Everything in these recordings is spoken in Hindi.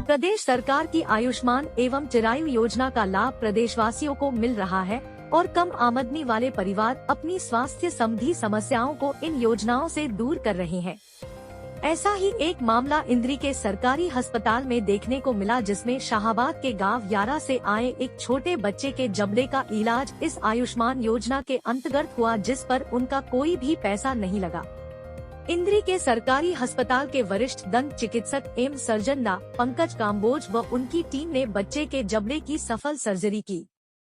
प्रदेश सरकार की आयुष्मान एवं चिरायु योजना का लाभ प्रदेशवासियों को मिल रहा है और कम आमदनी वाले परिवार अपनी स्वास्थ्य संबंधी समस्याओं को इन योजनाओं से दूर कर रहे हैं। ऐसा ही एक मामला इंद्री के सरकारी अस्पताल में देखने को मिला, जिसमें शाहाबाद के गांव यारा से आए एक छोटे बच्चे के जबड़े का इलाज इस आयुष्मान योजना के अंतर्गत हुआ, जिस पर उनका कोई भी पैसा नहीं लगा। इंद्री के सरकारी अस्पताल के वरिष्ठ दंत चिकित्सक एवं सर्जन डॉ. पंकज काम्बोज व उनकी टीम ने बच्चे के जबड़े की सफल सर्जरी की।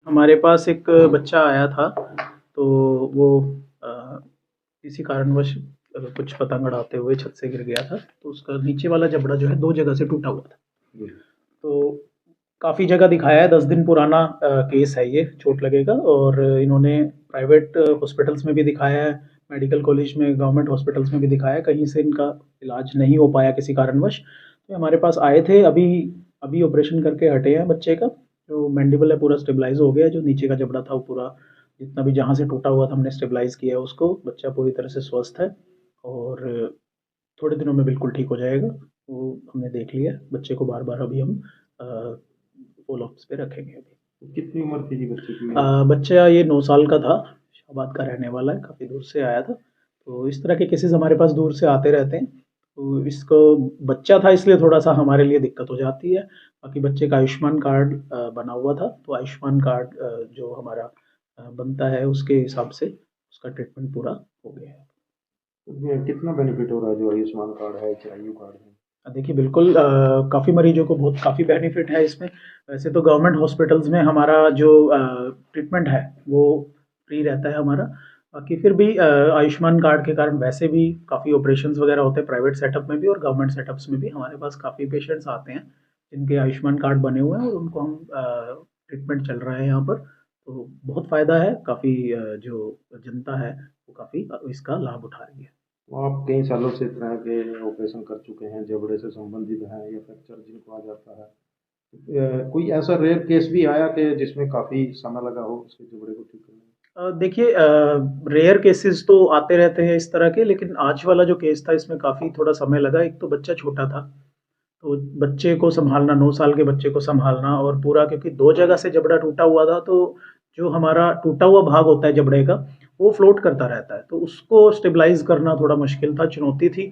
हमारे पास एक बच्चा आया था, तो वो किसी कारणवश कुछ पतंग उड़ाते हुए छत से गिर गया था, तो उसका नीचे वाला जबड़ा जो है 2 जगह से टूटा हुआ था। तो काफ़ी जगह दिखाया है, 10 दिन पुराना केस है ये, चोट लगेगा। और इन्होंने प्राइवेट हॉस्पिटल्स में भी दिखाया है, मेडिकल कॉलेज में, गवर्नमेंट हॉस्पिटल्स में भी दिखाया है, कहीं से इनका इलाज नहीं हो पाया किसी कारणवश। तो हमारे पास आए थे, अभी ऑपरेशन करके हटे हैं बच्चे का। जो मैंडिबल है पूरा स्टेबलाइज हो गया है, जो नीचे का जबड़ा था वो पूरा जितना भी जहाँ से टूटा हुआ था हमने स्टेबलाइज किया है उसको। बच्चा पूरी तरह से स्वस्थ है और थोड़े दिनों में बिल्कुल ठीक हो जाएगा। वो हमने देख लिया बच्चे को, बार बार अभी हम फॉलोअप्स पे रखेंगे। अभी कितनी उम्र थी जी बच्चे की? बच्चा ये 9 साल का था, शाहाबाद का रहने वाला है, काफ़ी दूर से आया था। तो इस तरह के केसेस हमारे पास दूर से आते रहते हैं। तो इसको बच्चा था इसलिए थोड़ा सा हमारे लिए दिक्कत हो जाती है। बाकी बच्चे का आयुष्मान कार्ड बना हुआ था, तो आयुष्मान कार्ड जो हमारा बनता है उसके हिसाब से उसका ट्रीटमेंट पूरा हो गया है। तो कितना बेनिफिट हो रहा है जो आयुष्मान कार्ड है, चिरायु कार्ड है? देखिए बिल्कुल काफ़ी मरीजों को काफ़ी बेनिफिट है इसमें। वैसे तो गवर्नमेंट हॉस्पिटल्स में हमारा जो ट्रीटमेंट है वो फ्री रहता है हमारा। बाकी फिर भी आयुष्मान कार्ड के कारण वैसे भी काफ़ी ऑपरेशंस वगैरह होते हैं प्राइवेट सेटअप में भी और गवर्नमेंट सेटअप्स में भी। हमारे पास काफ़ी पेशेंट्स आते हैं जिनके आयुष्मान कार्ड बने हुए हैं और उनको हम ट्रीटमेंट चल रहा है यहाँ पर। तो बहुत फ़ायदा है, काफ़ी जो जनता है वो काफ़ी इसका लाभ उठा रही है। आप कई सालों से इस तरह के ऑपरेशन कर चुके हैं, जबड़े से संबंधित हैं या फ्रैक्चर जिनको आ जाता है, कोई ऐसा रेयर केस भी आया कि जिसमें काफ़ी समय लगा हो उसके जबड़े को ठीक करने में? देखिए रेयर केसेस तो आते रहते हैं इस तरह के, लेकिन आज वाला जो केस था इसमें काफ़ी थोड़ा समय लगा। एक तो बच्चा छोटा था, तो बच्चे को संभालना, 9 साल के बच्चे को संभालना और पूरा, क्योंकि 2 जगह से जबड़ा टूटा हुआ था, तो जो हमारा टूटा हुआ भाग होता है जबड़े का वो फ्लोट करता रहता है, तो उसको स्टेबलाइज करना थोड़ा मुश्किल था, चुनौती थी।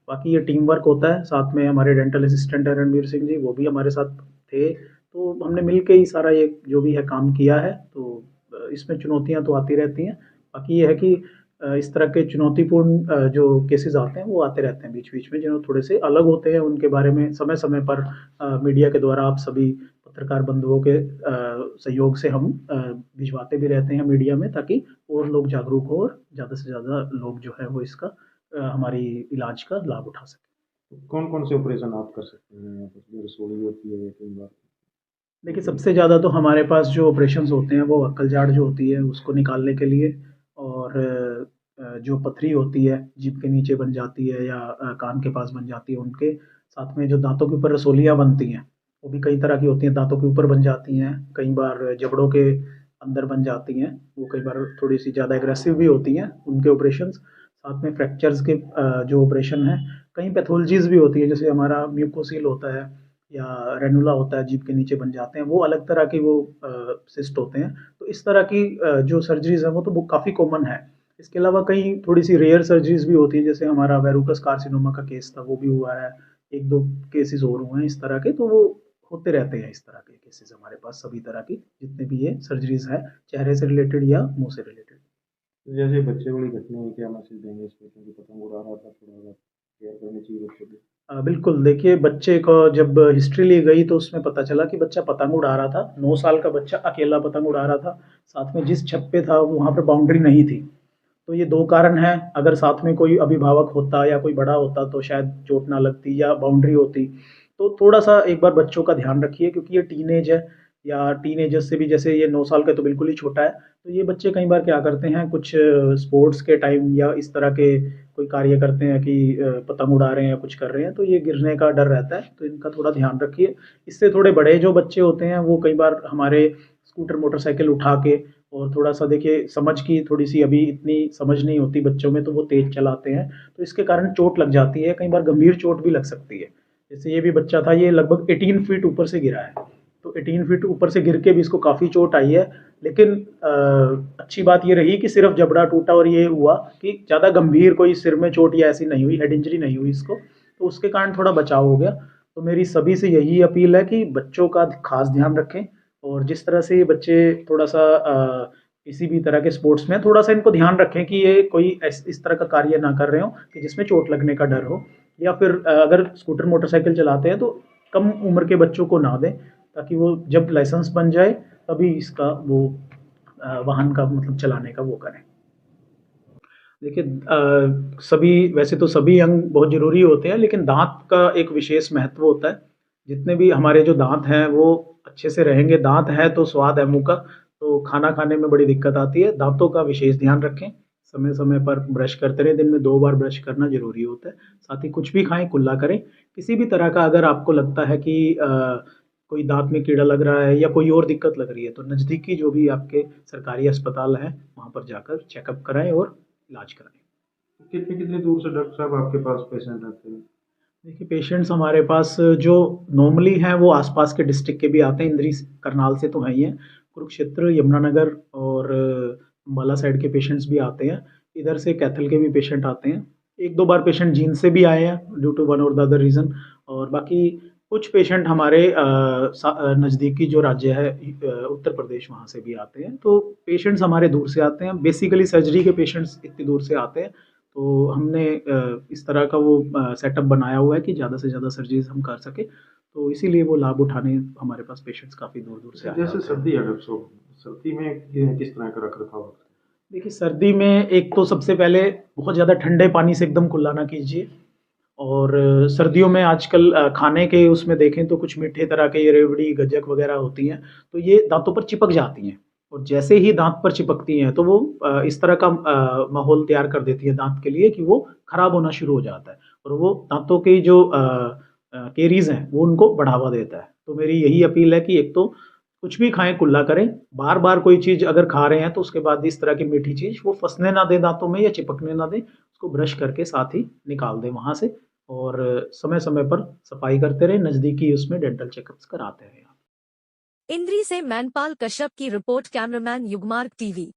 बाकी ये टीम वर्क होता है, साथ में हमारे डेंटल असिस्टेंट है रणवीर सिंह जी, वो भी हमारे साथ थे। तो हमने मिल के ही सारा ये जो भी है काम किया है। तो इसमें चुनौतियाँ तो आती रहती हैं। बाकी ये है कि इस तरह के चुनौतीपूर्ण जो केसेस आते हैं वो आते रहते हैं बीच-बीच में, जो थोड़े से अलग होते हैं, उनके बारे में समय-समय पर मीडिया के द्वारा आप सभी पत्रकार बंधुओं के सहयोग से हम भिजवाते भी रहते हैं मीडिया में, ताकि और लोग जागरूक हो और ज़्यादा से ज़्यादा लोग जो है वो इसका हमारी इलाज का लाभ उठा सकें। कौन-कौन से ऑपरेशन आप कर सकते हैं? जो रसोई होती है कई बार? देखिए सबसे ज़्यादा तो हमारे पास जो ऑपरेशंस होते हैं वो अक्कल जाड़ जो होती है उसको निकालने के लिए, और जो पथरी होती है जीभ के नीचे बन जाती है या कान के पास बन जाती है उनके, साथ में जो दाँतों के ऊपर रसोलियाँ बनती हैं वो भी कई तरह की होती हैं, दाँतों के ऊपर बन जाती हैं, कई बार जबड़ों के अंदर बन जाती हैं, वो कई बार थोड़ी सी ज़्यादा एग्रेसिव भी होती हैं उनके ऑपरेशंस। साथ में फ्रैक्चर्स के जो ऑपरेशन हैं, कई पैथोलॉजीज़ भी होती है, जैसे हमारा म्यूकोसील होता है या रेनुला होता है जीभ के नीचे बन जाते हैं, वो अलग तरह के वो सिस्ट होते हैं। तो इस तरह की जो सर्जरीज़ हैं वो काफ़ी कॉमन है। इसके अलावा कई थोड़ी-सी रेयर सर्जरीज़ भी होती हैं, जैसे हमारा वेरुकस कार्सिनोमा का केस था वो भी हुआ है, 1-2 केसेज़ और हुए हैं इस तरह के। तो वो होते रहते हैं इस तरह के केसेज़ हमारे पास, सभी तरह की जितने भी ये सर्जरीज़ हैं, चेहरे से रिलेटेड या मुँह से रिलेटेड। जैसे बच्चे वाली घटना हुई, क्या मैसेज देंगे इस पे, क्योंकि पतंग उड़ा रहा था, थोड़ा केयर करनी चाहिए बच्चों की? बिल्कुल, देखिए बच्चे को जब हिस्ट्री ली गई तो उसमें पता चला कि बच्चा पतंग उड़ा रहा था, 9 साल का बच्चा अकेला पतंग उड़ा रहा था, साथ में जिस छत पे था वहाँ पे बाउंड्री नहीं थी। तो ये 2 कारण हैं, अगर साथ में कोई अभिभावक होता या कोई बड़ा होता तो शायद चोट ना लगती या बाउंड्री होती। तो थोड़ा-सा एक बार बच्चों का ध्यान रखिए, क्योंकि ये टीनेज है या टीनेजर्स से भी, जैसे ये 9 साल का तो बिल्कुल ही छोटा है, तो ये बच्चे कई बार क्या करते हैं, कुछ स्पोर्ट्स के टाइम या इस तरह के कोई कार्य करते हैं कि पतंग उड़ा रहे हैं या कुछ कर रहे हैं, तो ये गिरने का डर रहता है, तो इनका थोड़ा ध्यान रखिए। इससे थोड़े बड़े जो बच्चे होते हैं वो कई बार हमारे स्कूटर मोटरसाइकिल उठा के, और थोड़ा-सा देखिए समझ की थोड़ी-सी अभी इतनी समझ नहीं होती बच्चों में, तो वो तेज़ चलाते हैं, तो इसके कारण चोट लग जाती है, कई बार गंभीर चोट भी लग सकती है। जैसे ये भी बच्चा था, ये लगभग 18 फीट ऊपर से गिरा है, तो 18 फीट ऊपर से गिर के भी इसको काफ़ी चोट आई है। लेकिन अच्छी बात ये रही कि सिर्फ जबड़ा टूटा और ये हुआ कि ज़्यादा गंभीर कोई सिर में चोट या ऐसी नहीं हुई, हेड इंजरी नहीं हुई इसको, तो उसके कारण थोड़ा बचाव हो गया। तो मेरी सभी से यही अपील है कि बच्चों का खास ध्यान रखें, और जिस तरह से ये बच्चे थोड़ा सा किसी भी तरह के स्पोर्ट्स में थोड़ा सा इनको ध्यान रखें कि ये कोई इस तरह का कार्य ना कर रहे हो कि जिसमें चोट लगने का डर हो, या फिर अगर स्कूटर मोटरसाइकिल चलाते हैं तो कम उम्र के बच्चों को ना दें, ताकि वो जब लाइसेंस बन जाए तभी इसका वो वाहन का मतलब चलाने का वो करें। देखिए सभी वैसे तो सभी अंग बहुत ज़रूरी होते हैं, लेकिन दाँत का एक विशेष महत्व होता है। जितने भी हमारे जो दाँत हैं वो अच्छे से रहेंगे, दाँत है तो स्वाद है मुँह का, तो खाना खाने में बड़ी दिक्कत आती है। दाँतों का विशेष ध्यान रखें, समय-समय पर ब्रश करते रहें, दिन में 2 बार ब्रश करना ज़रूरी होता है। साथ ही कुछ भी खाएँ कुल्ला करें। किसी भी तरह का अगर आपको लगता है कि कोई दाँत में कीड़ा लग रहा है या कोई और दिक्कत लग रही है, तो नज़दीकी जो भी आपके सरकारी अस्पताल हैं, वहाँ पर जाकर चेकअप कराएँ और इलाज कराएँ। कितने कितने दूर से डॉक्टर साहब आपके पास पेशेंट आते हैं? देखिए पेशेंट्स हमारे पास जो नॉर्मली हैं वो आसपास के डिस्ट्रिक्ट के भी आते हैं, इंद्री करनाल से तो हैं ही हैं, कुरुक्षेत्र, यमुनानगर और अंबाला साइड के पेशेंट्स भी आते हैं। इधर से कैथल के भी पेशेंट आते हैं। 1-2 बार पेशेंट जींद से भी आए हैं ड्यू टू वन और द अदर रीज़न, और बाकी कुछ पेशेंट हमारे नज़दीकी जो राज्य है उत्तर प्रदेश, वहाँ से भी आते हैं। तो पेशेंट्स हमारे दूर से आते हैं, बेसिकली सर्जरी के पेशेंट्स इतनी दूर से आते हैं। तो हमने इस तरह का वो सेटअप बनाया हुआ है कि ज़्यादा से ज़्यादा सर्जरीज़ हम कर सकें, तो इसीलिए वो लाभ उठाने हमारे पास पेशेंट्स काफ़ी दूर-दूर से आए जैसे होते हैं। सर्दी है डॉक्टर साहब, सर्दी में किस तरह का रख-रखाव होता है? देखिए सर्दी में एक तो सबसे पहले बहुत ज़्यादा ठंडे पानी से एकदम कुल्ला ना कीजिए, और सर्दियों में आजकल खाने के उसमें देखें तो कुछ मीठे तरह के ये रेवड़ी, गज्जक वगैरह होती हैं, तो ये दाँतों पर चिपक जाती हैं, और जैसे ही दाँत पर चिपकती हैं तो वो इस तरह का माहौल तैयार कर देती है दाँत के लिए कि वो खराब होना शुरू हो जाता है, और वो दाँतों की जो कैरीज़ हैं वो उनको बढ़ावा देता है। तो मेरी यही अपील है कि एक तो कुछ भी खाएँ कुल्ला करें, बार-बार कोई चीज़ अगर खा रहे हैं तो उसके बाद इस तरह की मीठी चीज़ वो फँसने ना दें दाँतों में या चिपकने ना दें, उसको ब्रश करके साथ ही निकाल दें वहाँ से, और समय-समय पर सफाई करते रहें, नज़दीकी उसमें डेंटल चेकअप्स कराते रहें। इंद्री से मैनपाल कश्यप की रिपोर्ट, कैमरामैन युगमार्ग टीवी।